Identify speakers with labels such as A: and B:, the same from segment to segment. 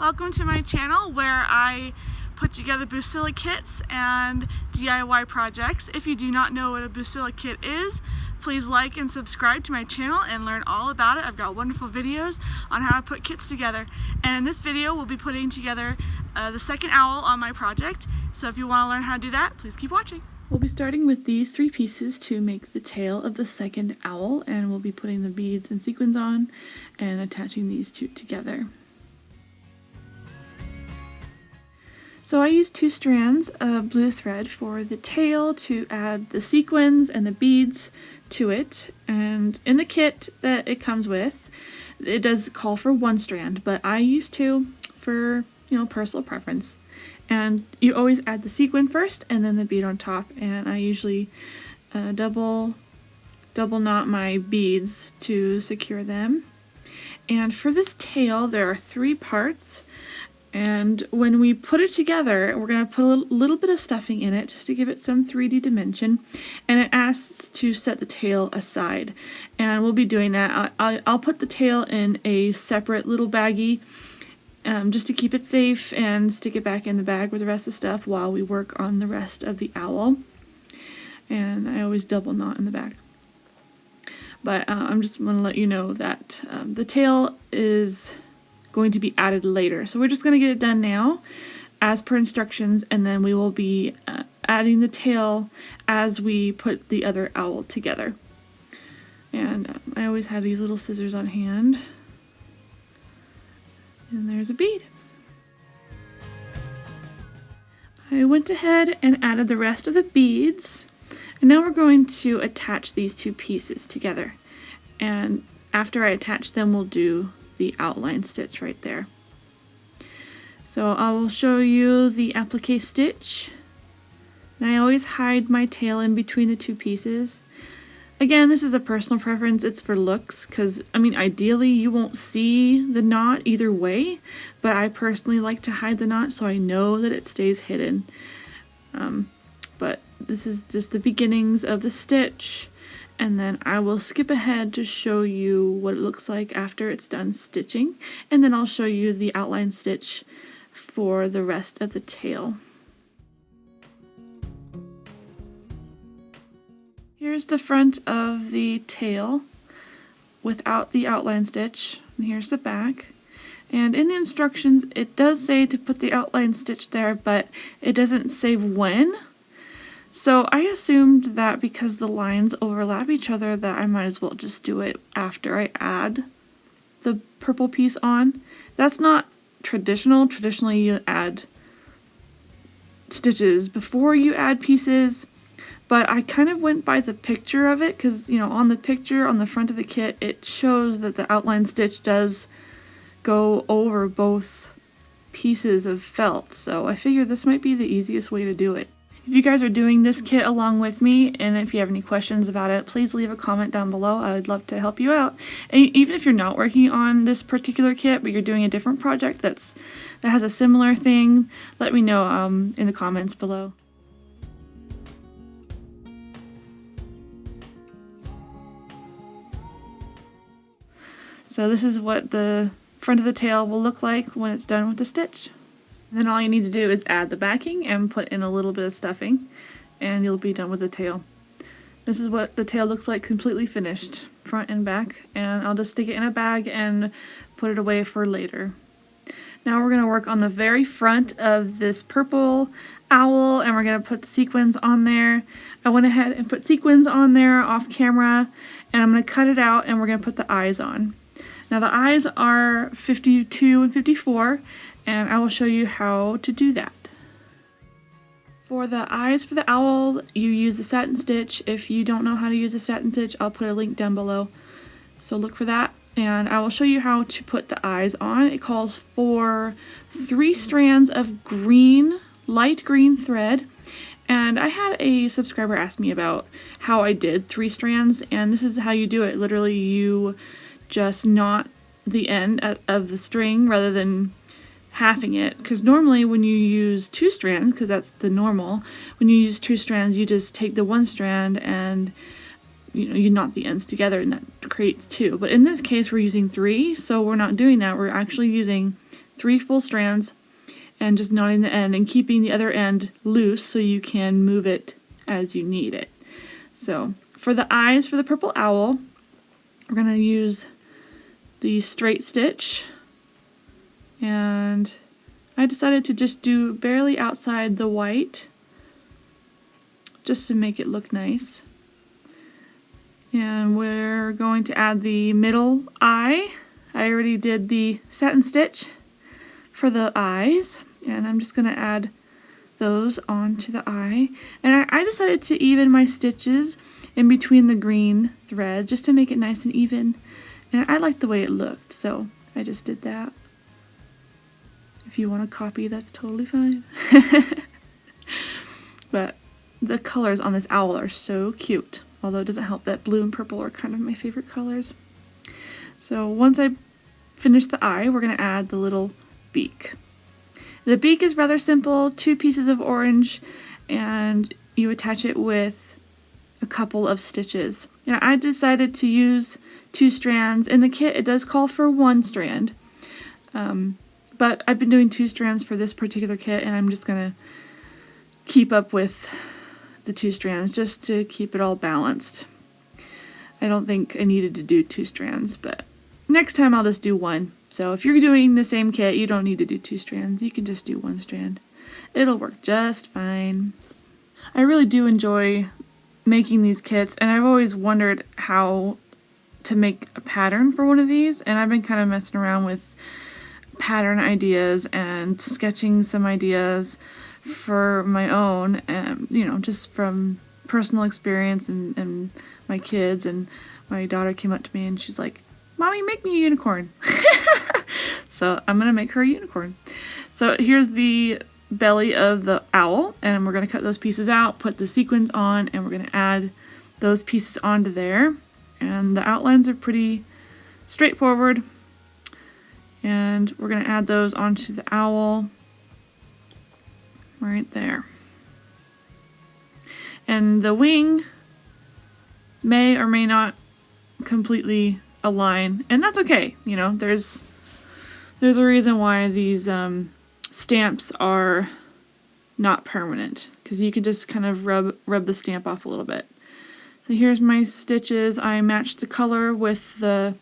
A: Welcome to my channel where I put together Bucilla kits and DIY projects. If you do not know what a Bucilla kit is, please like and subscribe to my channel and learn all about it. I've got wonderful videos on how to put kits together. And in this video, we'll be putting together the second owl on my project. So if you want to learn how to do that, please keep watching. We'll be starting with these three pieces to make the tail of the second owl, and we'll be putting the beads and sequins on and attaching these two together. So I used 2 strands of blue thread for the tail to add the sequins and the beads to it, and in the kit that it comes with, it does call for 1 strand, but I used 2 for, personal preference. And you always add the sequin first and then the bead on top, and I usually double knot my beads to secure them. And for this tail, there are 3 parts. And when we put it together, we're going to put a little bit of stuffing in it just to give it some 3D dimension. And it asks to set the tail aside. And we'll be doing that. I'll put the tail in a separate little baggie just to keep it safe and stick it back in the bag with the rest of the stuff while we work on the rest of the owl. And I always double knot in the back. But I'm just going to let you know that the tail is going to be added later. So we're just going to get it done now as per instructions, and then we will be adding the tail as we put the other owl together. And I always have these little scissors on hand. And there's a bead. I went ahead and added the rest of the beads, and now we're going to attach these 2 pieces together. And after I attach them, we'll do the outline stitch right there. So I will show you the applique stitch, and I always hide my tail in between the 2 pieces. Again, this is a personal preference. It's for looks, because ideally you won't see the knot either way, but I personally like to hide the knot so I know that it stays hidden. But this is just the beginnings of the stitch. And then I will skip ahead to show you what it looks like after it's done stitching, and then I'll show you the outline stitch for the rest of the tail. Here's the front of the tail without the outline stitch, and here's the back. And in the instructions it does say to put the outline stitch there, but it doesn't say when. So I assumed that because the lines overlap each other that I might as well just do it after I add the purple piece on. That's not traditional. Traditionally you add stitches before you add pieces, but I kind of went by the picture of it because, on the picture on the front of the kit it shows that the outline stitch does go over both pieces of felt, so I figured this might be the easiest way to do it. If you guys are doing this kit along with me, and if you have any questions about it, please leave a comment down below. I would love to help you out. And even if you're not working on this particular kit, but you're doing a different project that has a similar thing, let me know in the comments below. So this is what the front of the tail will look like when it's done with the stitch. Then all you need to do is add the backing and put in a little bit of stuffing, and you'll be done with the tail. This is what the tail looks like completely finished, front and back, and I'll just stick it in a bag and put it away for later. Now we're going to work on the very front of this purple owl, and we're going to put sequins on there. I went ahead and put sequins on there off camera, and I'm going to cut it out and we're going to put the eyes on. Now the eyes are 52 and 54, and I will show you how to do that. For the eyes for the owl, you use the satin stitch. If you don't know how to use the satin stitch, I'll put a link down below. So look for that, and I will show you how to put the eyes on. It calls for 3 strands of green, light green thread. And I had a subscriber ask me about how I did 3 strands, and this is how you do it. Literally, you just knot the end of the string rather than halving it, because normally when you use 2 strands, because that's the normal, when you use 2 strands you just take the 1 strand and you knot the ends together and that creates 2. But in this case we're using 3, so we're not doing that. We're actually using 3 full strands and just knotting the end and keeping the other end loose so you can move it as you need it. So for the eyes for the purple owl, we're going to use the straight stitch, and I decided to just do barely outside the white just to make it look nice. And we're going to add the middle eye. I already did the satin stitch for the eyes, and I'm just going to add those onto the eye. And I decided to even my stitches in between the green thread just to make it nice and even, and I liked the way it looked, so I just did that. If you want to copy, that's totally fine. But the colors on this owl are so cute, although it doesn't help that blue and purple are kind of my favorite colors. So once I finish the eye, we're going to add the little beak. The beak is rather simple, 2 pieces of orange, and you attach it with a couple of stitches. Now I decided to use 2 strands. In the kit it does call for 1 strand, but I've been doing 2 strands for this particular kit, and I'm just gonna keep up with the 2 strands just to keep it all balanced. I don't think I needed to do 2 strands, but next time I'll just do 1. So if you're doing the same kit, you don't need to do 2 strands. You can just do 1 strand. It'll work just fine. I really do enjoy making these kits, and I've always wondered how to make a pattern for one of these, and I've been kind of messing around with pattern ideas and sketching some ideas for my own, and you know, just from personal experience and my kids. And my daughter came up to me and she's like, "Mommy, make me a unicorn." So I'm gonna make her a unicorn. So here's the belly of the owl, and we're going to cut those pieces out, put the sequins on, and we're going to add those pieces onto there. And the outlines are pretty straightforward, and we're going to add those onto the owl right there. And the wing may or may not completely align, and that's okay. You know, there's a reason why these stamps are not permanent, because you can just kind of rub the stamp off a little bit. So here's my stitches. I matched the color with the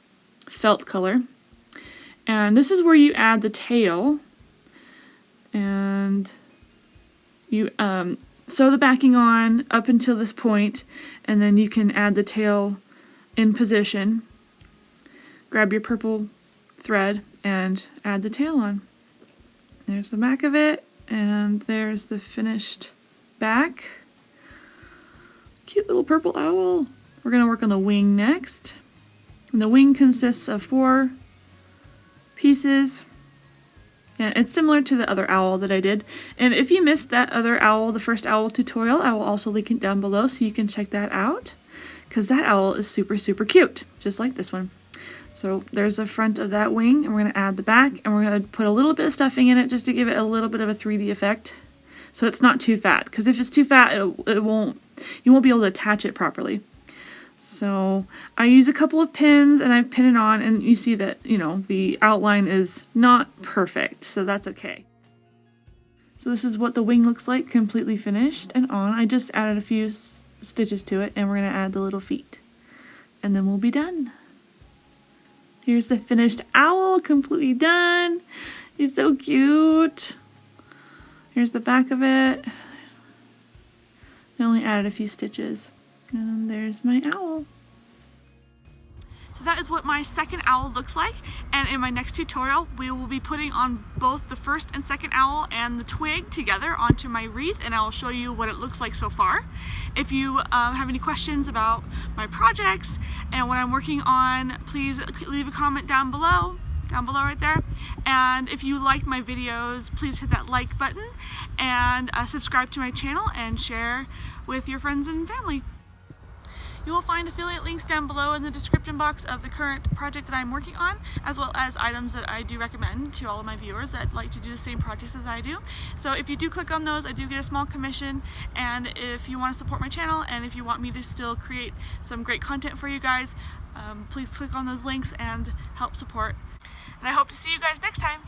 A: felt color, and this is where you add the tail, and you sew the backing on up until this point, and then you can add the tail in position. Grab your purple thread and add the tail on. There's the back of it, and there's the finished back. Cute little purple owl. We're going to work on the wing next. And the wing consists of 4 pieces. And it's similar to the other owl that I did. And if you missed that other owl, the first owl tutorial, I will also link it down below so you can check that out, because that owl is super, super cute, just like this one. So there's the front of that wing, and we're going to add the back, and we're going to put a little bit of stuffing in it just to give it a little bit of a 3D effect, so it's not too fat, because if it's too fat, you won't be able to attach it properly. So I use a couple of pins, and I've pinned it on, and you see that, you know, the outline is not perfect, so that's okay. So this is what the wing looks like, completely finished and on. I just added a few stitches to it, and we're going to add the little feet, and then we'll be done. Here's the finished owl, completely done. He's so cute. Here's the back of it. I only added a few stitches. And there's my owl. So that is what my second owl looks like, and in my next tutorial we will be putting on both the first and second owl and the twig together onto my wreath, and I will show you what it looks like so far. If you have any questions about my projects and what I'm working on, please leave a comment down below right there. And if you like my videos, please hit that like button and subscribe to my channel and share with your friends and family. You will find affiliate links down below in the description box of the current project that I'm working on, as well as items that I do recommend to all of my viewers that like to do the same projects as I do. So if you do click on those, I do get a small commission, and if you want to support my channel and if you want me to still create some great content for you guys, please click on those links and help support. And I hope to see you guys next time.